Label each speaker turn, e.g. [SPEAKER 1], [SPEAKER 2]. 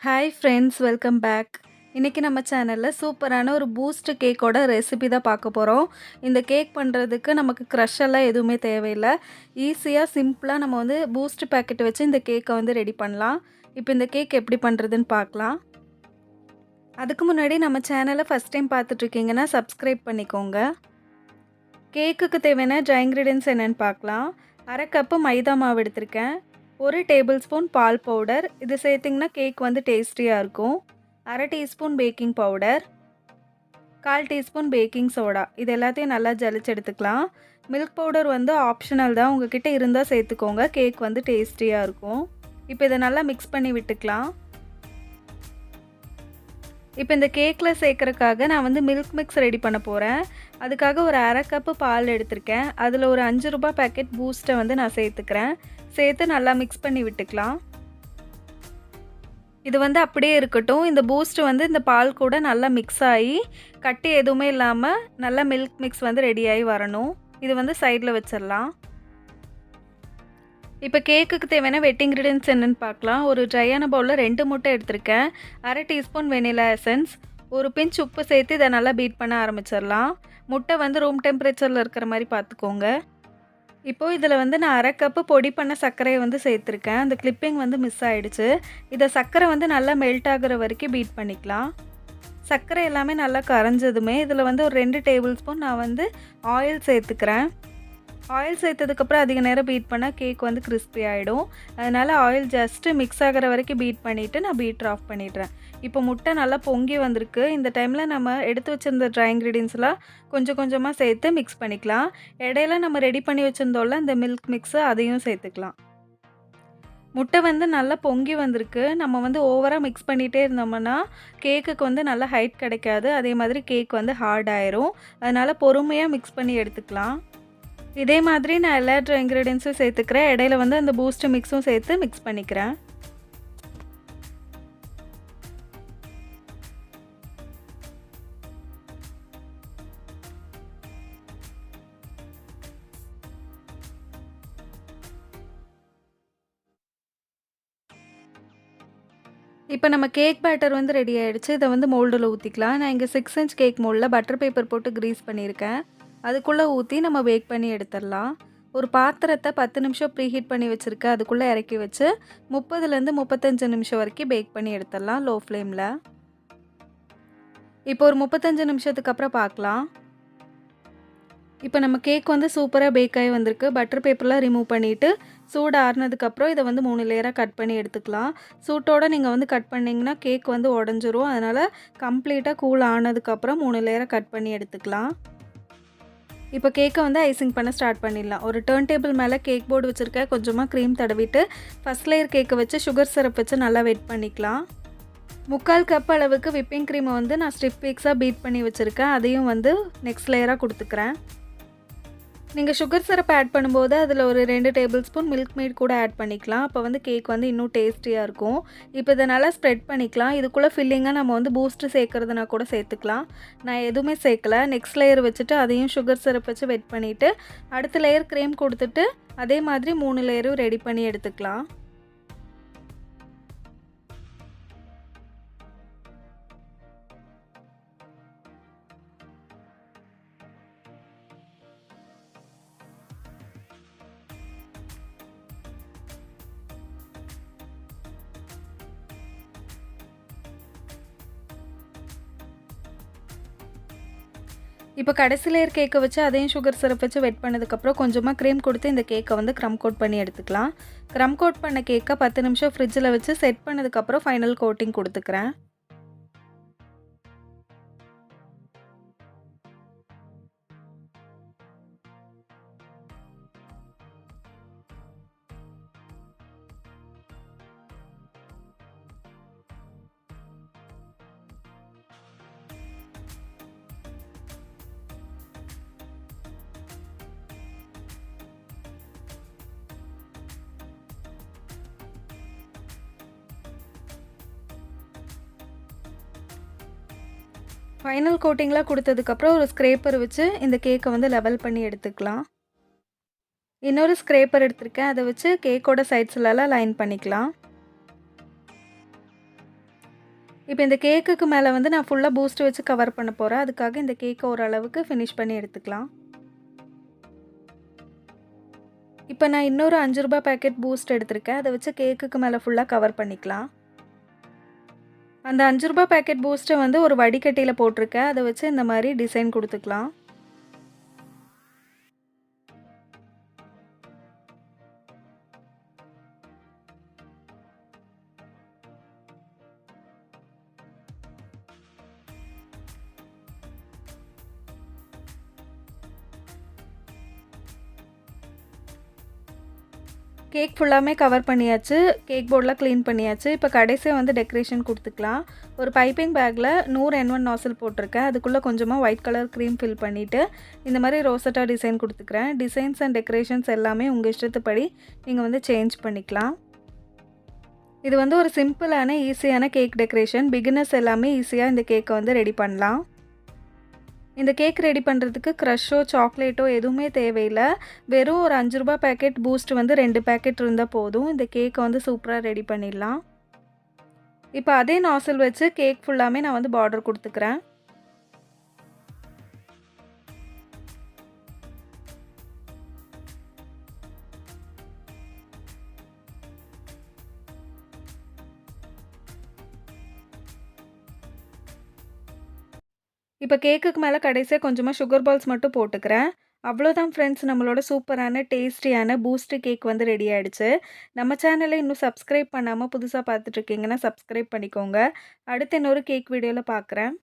[SPEAKER 1] Hi friends, welcome back. இன்றைக்கி நம்ம சேனலில் சூப்பரான ஒரு பூஸ்ட் கேக்கோட ரெசிபி தான் பார்க்க போகிறோம். இந்த கேக் பண்ணுறதுக்கு நமக்கு க்ரஷ் எல்லாம் எதுவுமே தேவையில்லை. ஈஸியாக சிம்பிளாக நம்ம வந்து பூஸ்ட் பேக்கெட் வச்சு இந்த கேக்கை வந்து ரெடி பண்ணலாம். இப்போ இந்த கேக் எப்படி பண்ணுறதுன்னு பார்க்கலாம். அதுக்கு முன்னாடி நம்ம சேனலை ஃபஸ்ட் டைம் பார்த்துட்ருக்கீங்கன்னா சப்ஸ்கிரைப் பண்ணிக்கோங்க. கேக்குக்கு தேவையான ட்ரை இன்க்ரீடியன்ட்ஸ் என்னென்னு பார்க்கலாம். 1/2 கப்பு மைதா மாவு எடுத்திருக்கேன். 1 டேபிள் ஸ்பூன் பால் பவுடர், இது சேர்த்திங்கன்னா கேக் வந்து டேஸ்டியாக இருக்கும். 1/2 teaspoon baking powder, 1/4 teaspoon baking soda, இது எல்லாத்தையும் நல்லா ஜலிச்சு எடுத்துக்கலாம். மில்க் பவுடர் வந்து ஆப்ஷனல் தான், உங்ககிட்ட இருந்தால் சேர்த்துக்கோங்க. கேக் வந்து டேஸ்டியாக இருக்கும். இப்போ இதை நல்லா மிக்ஸ் பண்ணி விட்டுக்கலாம். இப்போ இந்த கேக்கில் சேர்க்குறக்காக நான் வந்து மில்க் மிக்ஸ் ரெடி பண்ண போகிறேன். அதுக்காக ஒரு 1/2 கப்பு பால் எடுத்திருக்கேன். அதில் ஒரு 5 ரூபாய் பேக்கெட் பூஸ்ட்டை வந்து நான் சேர்த்துக்கிறேன். சேர்த்து நல்லா மிக்ஸ் பண்ணி விட்டுக்கலாம். இது வந்து அப்படியே இருக்கட்டும். இந்த பூஸ்ட் வந்து இந்த பால் கூட நல்லா மிக்ஸ் ஆகி கட்டி எதுவுமே இல்லாமல் நல்லா மில்க் மிக்ஸ் வந்து ரெடியாகி வரணும். இது வந்து சைடில் வச்சிடலாம். இப்போ கேக்குக்கு தேவையான வெட் இன்க்ரீடியன்ட்ஸ் என்னென்னு பார்க்கலாம். ஒரு ட்ரையான பவுலில் 2 முட்டை எடுத்திருக்கேன். 1/2 டீஸ்பூன் வெனிலா எசன்ஸ், ஒரு பிஞ்ச் உப்பு சேர்த்து இதை நல்லா பீட் பண்ண ஆரம்பிச்சிடலாம். முட்டை வந்து ரூம் டெம்பரேச்சரில் இருக்கிற மாதிரி பார்த்துக்கோங்க. இப்போது இதில் வந்து நான் 1/2 கப்பு பொடி பண்ண சர்க்கரையை வந்து சேர்த்துருக்கேன். அந்த கிளிப்பிங் வந்து மிஸ் ஆகிடுச்சு. இதை சர்க்கரை வந்து நல்லா மெல்ட் ஆகிற வரைக்கும் பீட் பண்ணிக்கலாம். சர்க்கரை எல்லாமே நல்லா கரைஞ்சதுமே இதில் வந்து ஒரு 2 டேபிள் ஸ்பூன் நான் வந்து ஆயில் சேர்த்துக்கிறேன். ஆயில் சேர்த்ததுக்கப்புறம் அதிக நேரம் பீட் பண்ணால் கேக் வந்து கிறிஸ்பி ஆகிடும். அதனால் ஆயில் ஜஸ்ட்டு மிக்ஸ் ஆகிற வரைக்கும் பீட் பண்ணிவிட்டு நான் பீட்டர் ஆஃப் பண்ணிடுறேன். இப்போ முட்டை நல்லா பொங்கி வந்திருக்கு. இந்த டைமில் நம்ம எடுத்து வச்சுருந்த ட்ரை இன்க்ரீடியன்ஸ்லாம் கொஞ்சம் கொஞ்சமாக சேர்த்து மிக்ஸ் பண்ணிக்கலாம். இடையில நம்ம ரெடி பண்ணி வச்சுருந்தோம்ல இந்த மில்க் மிக்ஸு, அதையும் சேர்த்துக்கலாம். முட்டை வந்து நல்லா பொங்கி வந்திருக்கு. நம்ம வந்து ஓவராக மிக்ஸ் பண்ணிகிட்டே இருந்தோம்னா கேக்குக்கு வந்து நல்லா ஹைட் கிடைக்காது. அதே மாதிரி கேக் வந்து ஹார்ட் ஆயிரும். அதனால் பொறுமையாக மிக்ஸ் பண்ணி எடுத்துக்கலாம். இதே மாதிரி நான் எல்லா ட்ரை இன்க்ரீடியன்ஸும் சேர்த்துக்கிறேன். இடையில வந்து அந்த பூஸ்ட் மிக்ஸும் சேர்த்து மிக்ஸ் பண்ணிக்கிறேன். இப்போ நம்ம கேக் பேட்டர் வந்து ரெடி ஆகிடுச்சு. இதை வந்து மோல்டில் ஊற்றிக்கலாம். நான் இங்கே 6 இன்ச் கேக் மோல்டில் பட்டர் பேப்பர் போட்டு க்ரீஸ் பண்ணியிருக்கேன். அதுக்குள்ளே ஊற்றி நம்ம பேக் பண்ணி எடுத்துடலாம். ஒரு பாத்திரத்தை 10 நிமிஷம் ப்ரீஹீட் பண்ணி வச்சுருக்கேன். அதுக்குள்ளே இறக்கி வச்சு 30லேருந்து 35 நிமிஷம் வரைக்கும் பேக் பண்ணி எடுத்துடலாம் லோ ஃப்ளேமில். இப்போ ஒரு 35 நிமிஷத்துக்கு அப்புறம் பார்க்கலாம். இப்போ நம்ம கேக் வந்து சூப்பராக பேக் ஆகி வந்திருக்கு. பட்டர் பேப்பர்லாம் ரிமூவ் பண்ணிவிட்டு சூடு ஆறுனதுக்கப்புறம் இதை வந்து 3 லேயராக கட் பண்ணி எடுத்துக்கலாம். சூட்டோடு நீங்கள் வந்து கட் பண்ணிங்கன்னா கேக் வந்து உடஞ்சிரும். அதனால் கம்ப்ளீட்டாக கூல் ஆனதுக்கப்புறம் 3 லேயராக கட் பண்ணி எடுத்துக்கலாம். இப்போ கேக்கை வந்து ஐசிங் பண்ண ஸ்டார்ட் பண்ணிடலாம். ஒரு டர்ன் டேபிள் மேலே கேக் போர்டு வச்சுருக்கேன். கொஞ்சமாக க்ரீம் தடவிட்டு ஃபஸ்ட் லேயர் கேக்கை வச்சு சுகர் சிரப் வச்சு நல்லா வெட் பண்ணிக்கலாம். 3/4 கப் அளவுக்கு விப்பிங் க்ரீமை வந்து நான் ஸ்ட்ரிப் பீக்ஸாக பீட் பண்ணி வச்சுருக்கேன். அதையும் வந்து நெக்ஸ்ட் லேயராக கொடுத்துக்கிறேன். நீங்கள் சுகர் சிரப் ஆட் பண்ணும்போது அதில் ஒரு 2 டேபிள் ஸ்பூன் மில்க் மேட் கூட ஆட் பண்ணிக்கலாம். அப்போ வந்து கேக் வந்து இன்னும் டேஸ்டியாக இருக்கும். இப்போ இதை நல்லா ஸ்ப்ரெட் பண்ணிக்கலாம். இதுக்குள்ளே ஃபில்லிங்காக நம்ம வந்து பூஸ்ட்டு சேர்க்குறதுனா கூட சேர்த்துக்கலாம். நான் எதுவுமே சேர்க்கலை. நெக்ஸ்ட் லேயர் வச்சுட்டு அதையும் சுகர் சிரப் வச்சு வெட் பண்ணிவிட்டு அடுத்த லேயர் க்ரீம் கொடுத்துட்டு அதே மாதிரி 3 லேயரும் ரெடி பண்ணி எடுத்துக்கலாம். இப்போ கடைசி லேயர் கேக்கை வச்சு அதையும் சுகர் சிரப் வச்சு வெட் பண்ணதுக்கப்புறம் கொஞ்சமாக க்ரீம் கொடுத்து இந்த கேக்கை வந்து க்ரம் கோட் பண்ணி எடுத்துக்கலாம். க்ரம் கோட் பண்ண கேக்கை 10 நிமிஷம் ஃப்ரிட்ஜில் வச்சு செட் பண்ணதுக்கப்புறம் ஃபைனல் கோட்டிங் கொடுத்துக்கிறேன். ஃபைனல் கோட்டிங்லாம் கொடுத்ததுக்கப்புறம் ஒரு ஸ்க்ரேப்பர் வச்சு இந்த கேக்கை வந்து லெவல் பண்ணி எடுத்துக்கலாம். இன்னொரு ஸ்க்ரேப்பர் எடுத்திருக்கேன். அதை வச்சு கேக்கோட சைட்ஸ்லலாம் லைன் பண்ணிக்கலாம். இப்போ இந்த கேக்குக்கு மேலே வந்து நான் ஃபுல்லாக பூஸ்ட் வச்சு கவர் பண்ண போகிறேன். அதுக்காக இந்த கேக்கை ஓரளவுக்கு ஃபினிஷ் பண்ணி எடுத்துக்கலாம். இப்போ நான் இன்னொரு ₹5 பேக்கெட் பூஸ்ட் எடுத்திருக்கேன். அதை வச்சு கேக்குக்கு மேலே ஃபுல்லாக கவர் பண்ணிக்கலாம். அந்த ₹5 பேக்கெட் பூஸ்ட்டை வந்து ஒரு வடிகட்டியில் போட்டிருக்கேன். அதை வச்சு இந்த மாதிரி டிசைன் கொடுத்துக்கலாம். கேக் ஃபுல்லாமே கவர் பண்ணியாச்சு. கேக் போர்ட்லாம் க்ளீன் பண்ணியாச்சு. இப்போ கடைசியா வந்து டெக்கரேஷன் கொடுத்துக்கலாம். ஒரு பைப்பிங் பேக்கில் 100 N1 நாசில் போட்டிருக்கேன். அதுக்குள்ளே கொஞ்சமாக ஒயிட் கலர் க்ரீம் ஃபில் பண்ணிவிட்டு இந்த மாதிரி ரோசட்டா டிசைன் கொடுத்துக்கிறேன். டிசைன்ஸ் அண்ட் டெக்கரேஷன்ஸ் எல்லாமே உங்கள் இஷ்டத்துப்படி நீங்கள் வந்து சேஞ்ச் பண்ணிக்கலாம். இது வந்து ஒரு சிம்பிளான ஈஸியான கேக் டெக்கரேஷன். பிகினர்ஸ் எல்லாமே ஈஸியாக இந்த கேக்கை வந்து ரெடி பண்ணலாம். இந்த கேக் ரெடி பண்ணுறதுக்கு க்ரஷோ சாக்லேட்டோ எதுவுமே தேவையில்லை. வெறும் ஒரு ₹5 பேக்கெட் பூஸ்ட் வந்து 2 பேக்கெட் இருந்தால் போதும். இந்த கேக்கை வந்து சூப்பராக ரெடி பண்ணிடலாம். இப்போ அதே நாசில் வச்சு கேக் ஃபுல்லாமே நான் வந்து பார்டர் கொடுத்துக்கிறேன். இப்போ கேக்குக்கு மேலே கடைசியாக கொஞ்சமாக சுகர் பால்ஸ் மட்டும் போட்டுக்கிறேன். அவ்வளோதான் ஃப்ரெண்ட்ஸ், நம்மளோட சூப்பரான டேஸ்டியான பூஸ்ட் கேக் வந்து ரெடி ஆகிடுச்சு. நம்ம சேனலை இன்னும் சப்ஸ்கிரைப் பண்ணாமல் புதுசாக பார்த்துட்ருக்கீங்கன்னா சப்ஸ்கிரைப் பண்ணிக்கோங்க. அடுத்து இன்னொரு கேக் வீடியோவில் பார்க்குறேன்.